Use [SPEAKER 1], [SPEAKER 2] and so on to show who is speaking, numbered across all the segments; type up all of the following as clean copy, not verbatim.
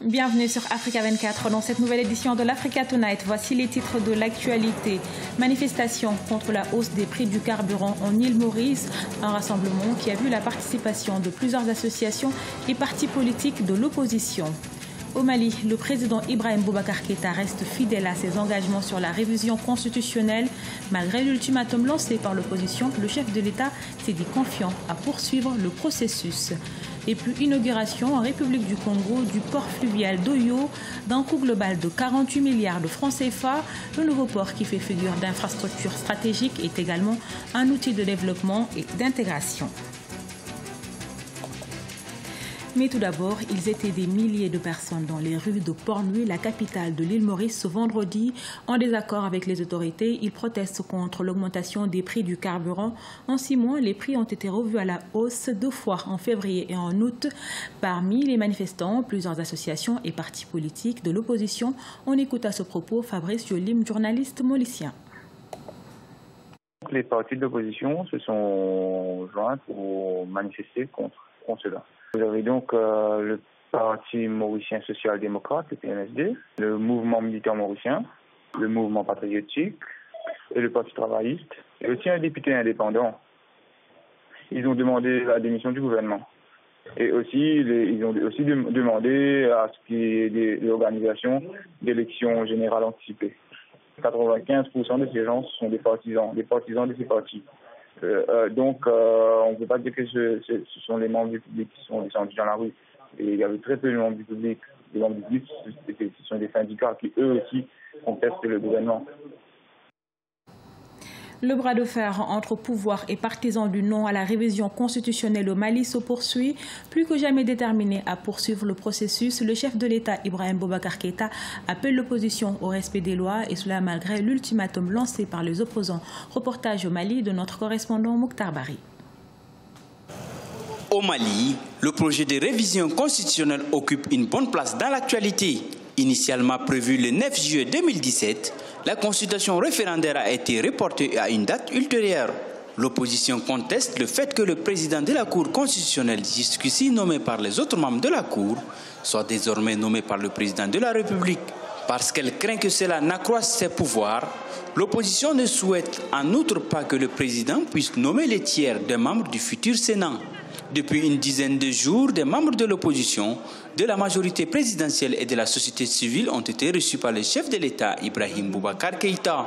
[SPEAKER 1] Bienvenue sur Africa 24. Dans cette nouvelle édition de l'Africa Tonight, voici les titres de l'actualité. Manifestation contre la hausse des prix du carburant en île Maurice. Un rassemblement qui a vu la participation de plusieurs associations et partis politiques de l'opposition. Au Mali, le président Ibrahim Boubacar Keïta reste fidèle à ses engagements sur la révision constitutionnelle. Malgré l'ultimatum lancé par l'opposition, le chef de l'État s'est dit confiant à poursuivre le processus. Et puis inauguration en République du Congo du port fluvial d'Oyo d'un coût global de 48 milliards de francs CFA. Le nouveau port qui fait figure d'infrastructure stratégique est également un outil de développement et d'intégration. Mais tout d'abord, ils étaient des milliers de personnes dans les rues de Port-Louis, la capitale de l'île Maurice, ce vendredi. En désaccord avec les autorités, ils protestent contre l'augmentation des prix du carburant. En 6 mois, les prix ont été revus à la hausse 2 fois en février et en août. Parmi les manifestants, plusieurs associations et partis politiques de l'opposition. On écoute à ce propos Fabrice Yolim, journaliste mauricien.
[SPEAKER 2] Les partis de l'opposition se sont joints pour manifester contre cela. Vous avez donc le Parti mauricien social-démocrate, le PMSD, le mouvement militaire mauricien, le mouvement patriotique et le Parti travailliste, et aussi un député indépendant. Ils ont demandé la démission du gouvernement. Et aussi, ils ont aussi demandé à ce qu'il y ait l'organisation d'élections générales anticipées. 95% de ces gens sont des partisans de ces partis. Donc, on ne peut pas dire que ce sont les membres du public qui sont descendus dans la rue. Et il y avait très peu de membres du public. Les membres du public, ce sont des syndicats qui, eux aussi, contestent le gouvernement.
[SPEAKER 1] Le bras de fer entre pouvoir et partisans du non à la révision constitutionnelle au Mali se poursuit. Plus que jamais déterminé à poursuivre le processus, le chef de l'État, Ibrahim Boubacar Keïta, appelle l'opposition au respect des lois, et cela malgré l'ultimatum lancé par les opposants. Reportage au Mali de notre correspondant Mokhtar Bari.
[SPEAKER 3] Au Mali, le projet de révision constitutionnelle occupe une bonne place dans l'actualité. Initialement prévu le 9 juillet 2017, la consultation référendaire a été reportée à une date ultérieure. L'opposition conteste le fait que le président de la Cour constitutionnelle, jusqu'ici nommé par les autres membres de la Cour, soit désormais nommé par le président de la République. Parce qu'elle craint que cela n'accroisse ses pouvoirs, l'opposition ne souhaite en outre pas que le président puisse nommer les tiers des membres du futur Sénat. Depuis une dizaine de jours, des membres de l'opposition, de la majorité présidentielle et de la société civile ont été reçus par le chef de l'État, Ibrahim Boubacar Keïta.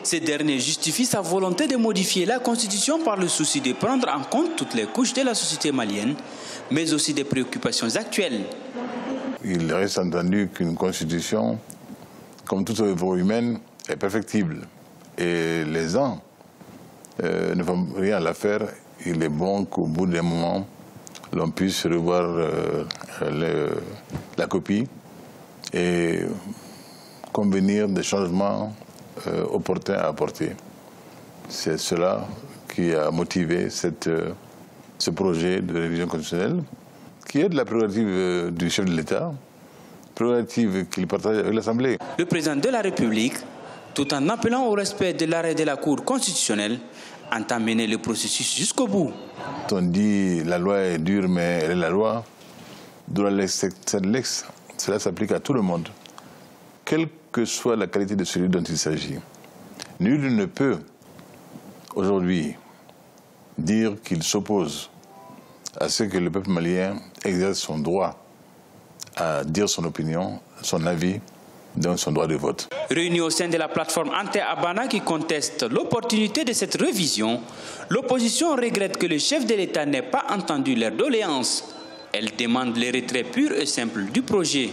[SPEAKER 3] Ce dernier justifie sa volonté de modifier la Constitution par le souci de prendre en compte toutes les couches de la société malienne, mais aussi des préoccupations actuelles.
[SPEAKER 4] Il reste entendu qu'une Constitution, comme toute œuvre humaine, est perfectible. Et les uns ne font rien à la faire. Il est bon qu'au bout d'un moment, l'on puisse revoir la copie et convenir des changements opportuns à apporter. C'est cela qui a motivé ce projet de révision constitutionnelle, qui est de la prérogative du chef de l'État, prérogative qu'il partage avec l'Assemblée.
[SPEAKER 3] Le président de la République, tout en appelant au respect de l'arrêt de la Cour constitutionnelle, entend mener le processus jusqu'au bout.
[SPEAKER 4] On dit la loi est dure, mais elle est la loi. Dans l'ex, cela s'applique à tout le monde. Quelle que soit la qualité de celui dont il s'agit. Nul ne peut aujourd'hui dire qu'il s'oppose à ce que le peuple malien exerce son droit à dire son opinion, son avis, dans son droit de vote.
[SPEAKER 3] Réunis au sein de la plateforme Ante-Abana qui conteste l'opportunité de cette révision, l'opposition regrette que le chef de l'État n'ait pas entendu leurs doléances. Elle demande le retrait pur et simple du projet.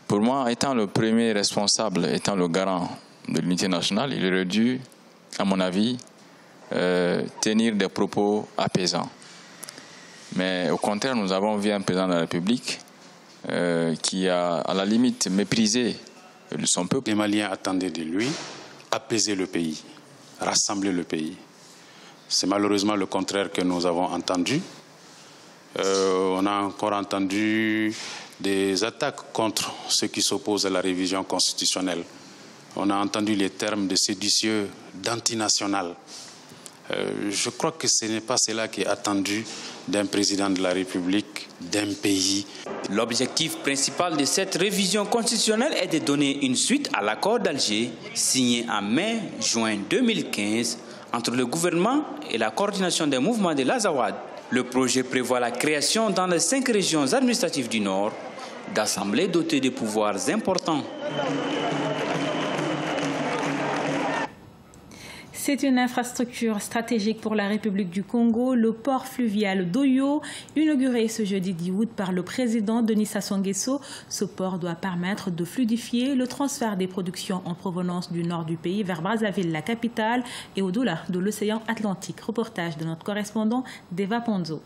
[SPEAKER 5] Pour moi, étant le premier responsable, étant le garant de l'unité nationale, il aurait dû, à mon avis, tenir des propos apaisants. Mais au contraire, nous avons vu un président de la République qui a à la limite méprisé son peuple.
[SPEAKER 6] Les Maliens attendaient de lui apaiser le pays, rassembler le pays. C'est malheureusement le contraire que nous avons entendu. On a encore entendu des attaques contre ceux qui s'opposent à la révision constitutionnelle. On a entendu les termes de séditieux, d'antinational, Je crois que ce n'est pas cela qui est attendu d'un président de la République, d'un pays.
[SPEAKER 3] L'objectif principal de cette révision constitutionnelle est de donner une suite à l'accord d'Alger, signé en mai-juin 2015 entre le gouvernement et la coordination des mouvements de l'Azawad. Le projet prévoit la création dans les 5 régions administratives du Nord d'assemblées dotées de pouvoirs importants.
[SPEAKER 1] C'est une infrastructure stratégique pour la République du Congo, le port fluvial d'Oyo, inauguré ce jeudi 10 août par le président Denis Sassou Nguesso. Ce port doit permettre de fluidifier le transfert des productions en provenance du nord du pays vers Brazzaville, la capitale, et au-delà de l'océan Atlantique. Reportage de notre correspondant Deva Ponzo.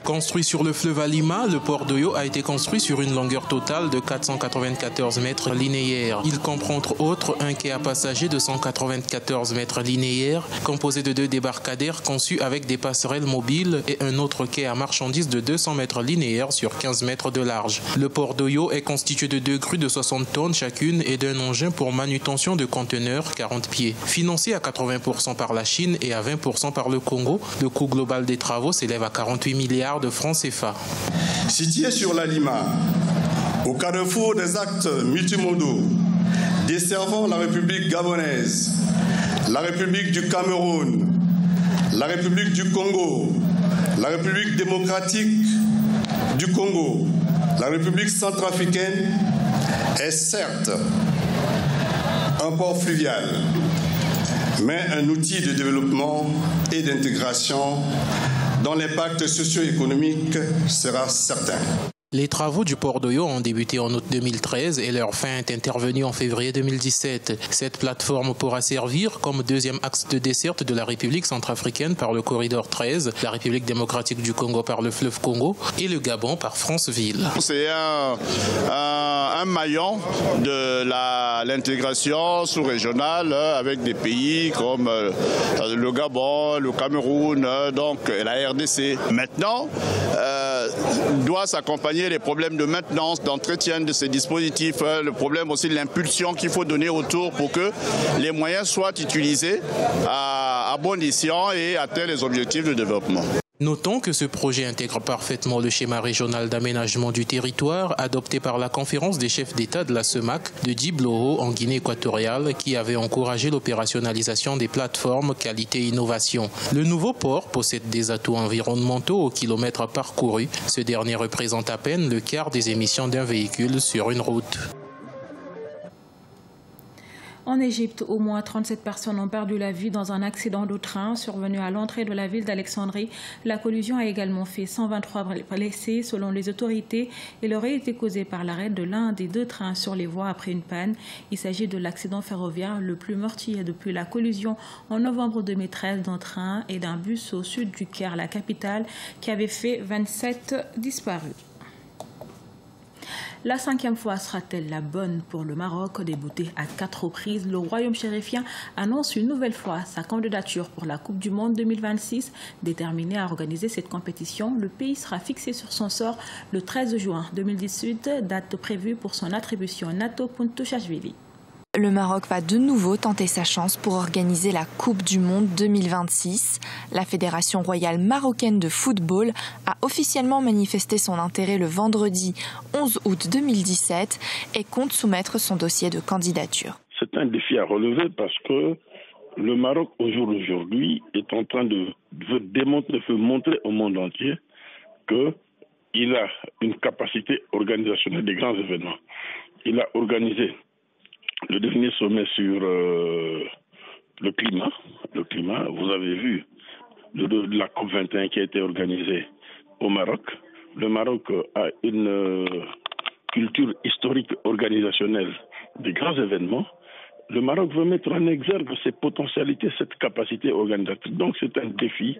[SPEAKER 7] Construit sur le fleuve Alima, le port d'Oyo a été construit sur une longueur totale de 494 mètres linéaires. Il comprend entre autres un quai à passagers de 194 mètres linéaires, composé de 2 débarcadères conçus avec des passerelles mobiles et un autre quai à marchandises de 200 mètres linéaires sur 15 mètres de large. Le port d'Oyo est constitué de 2 grues de 60 tonnes chacune et d'un engin pour manutention de conteneurs 40 pieds. Financé à 80% par la Chine et à 20% par le Congo, le coût global des travaux s'élève à 48 milliards de francs CFA.
[SPEAKER 8] Situé sur l'Alima, au carrefour des actes multimodaux desservant la République gabonaise, la République du Cameroun, la République du Congo, la République démocratique du Congo, la République centrafricaine, est certes un port fluvial, mais un outil de développement et d'intégration dont l'impact socio-économique sera certain.
[SPEAKER 7] Les travaux du port d'Oyo ont débuté en août 2013 et leur fin est intervenue en février 2017. Cette plateforme pourra servir comme deuxième axe de desserte de la République centrafricaine par le corridor 13, la République démocratique du Congo par le fleuve Congo et le Gabon par Franceville.
[SPEAKER 9] C'est un maillon de l'intégration sous-régionale avec des pays comme le Gabon, le Cameroun, donc la RDC. Maintenant, doit s'accompagner les problèmes de maintenance, d'entretien de ces dispositifs, le problème aussi de l'impulsion qu'il faut donner autour pour que les moyens soient utilisés à bon escient et atteignent les objectifs de développement.
[SPEAKER 7] Notons que ce projet intègre parfaitement le schéma régional d'aménagement du territoire adopté par la conférence des chefs d'État de la CEMAC de Djibouti en Guinée équatoriale qui avait encouragé l'opérationnalisation des plateformes qualité-innovation. Le nouveau port possède des atouts environnementaux au kilomètre parcouru. Ce dernier représente à peine le quart des émissions d'un véhicule sur une route.
[SPEAKER 1] En Égypte, au moins 37 personnes ont perdu la vie dans un accident de train survenu à l'entrée de la ville d'Alexandrie. La collision a également fait 123 blessés selon les autorités. Elle aurait été causée par l'arrêt de l'un des 2 trains sur les voies après une panne. Il s'agit de l'accident ferroviaire le plus meurtrier depuis la collision en novembre 2013 d'un train et d'un bus au sud du Caire, la capitale, qui avait fait 27 disparus. La 5e fois sera-t-elle la bonne pour le Maroc? Débouté à 4 reprises, le royaume chérifien annonce une nouvelle fois sa candidature pour la Coupe du Monde 2026. Déterminé à organiser cette compétition, le pays sera fixé sur son sort le 13 juin 2018, date prévue pour son attribution Nato Puntushashvili.
[SPEAKER 10] Le Maroc va de nouveau tenter sa chance pour organiser la Coupe du Monde 2026. La Fédération royale marocaine de football a officiellement manifesté son intérêt le vendredi 11 août 2017 et compte soumettre son dossier de candidature.
[SPEAKER 11] C'est un défi à relever parce que le Maroc, au jour d'aujourd'hui, est en train de montrer au monde entier qu'il a une capacité organisationnelle des grands événements. Il a organisé le dernier sommet sur le climat, vous avez vu la COP21 qui a été organisée au Maroc. Le Maroc a une culture historique organisationnelle des grands événements. Le Maroc veut mettre en exergue ses potentialités, cette capacité organisatrice. Donc c'est un défi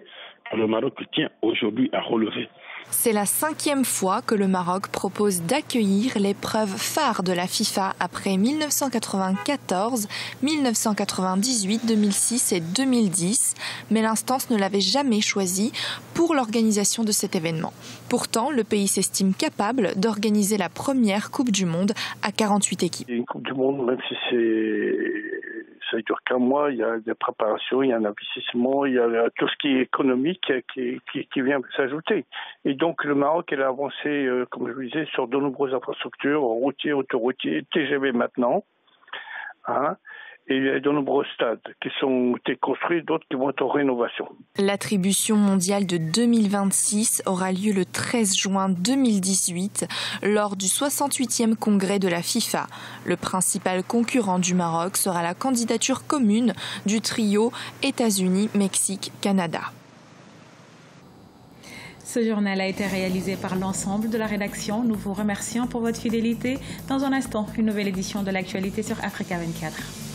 [SPEAKER 11] que le Maroc tient aujourd'hui à relever.
[SPEAKER 10] C'est la 5e fois que le Maroc propose d'accueillir l'épreuve phare de la FIFA après 1994, 1998, 2006 et 2010. Mais l'instance ne l'avait jamais choisi pour l'organisation de cet événement. Pourtant, le pays s'estime capable d'organiser la première Coupe du Monde à 48 équipes.
[SPEAKER 11] Une Coupe du Monde, même si ça ne dure qu'un mois, il y a des préparations, il y a un investissement, il y a tout ce qui est économique qui vient s'ajouter. Et donc le Maroc, elle a avancé, comme je vous disais, sur de nombreuses infrastructures, routiers, autoroutiers, TGV maintenant. Hein, et il y a de nombreux stades qui ont été construits, d'autres qui vont être en rénovation.
[SPEAKER 10] L'attribution mondiale de 2026 aura lieu le 13 juin 2018 lors du 68e congrès de la FIFA. Le principal concurrent du Maroc sera la candidature commune du trio États-Unis-Mexique-Canada.
[SPEAKER 1] Ce journal a été réalisé par l'ensemble de la rédaction. Nous vous remercions pour votre fidélité. Dans un instant, une nouvelle édition de l'actualité sur Africa 24.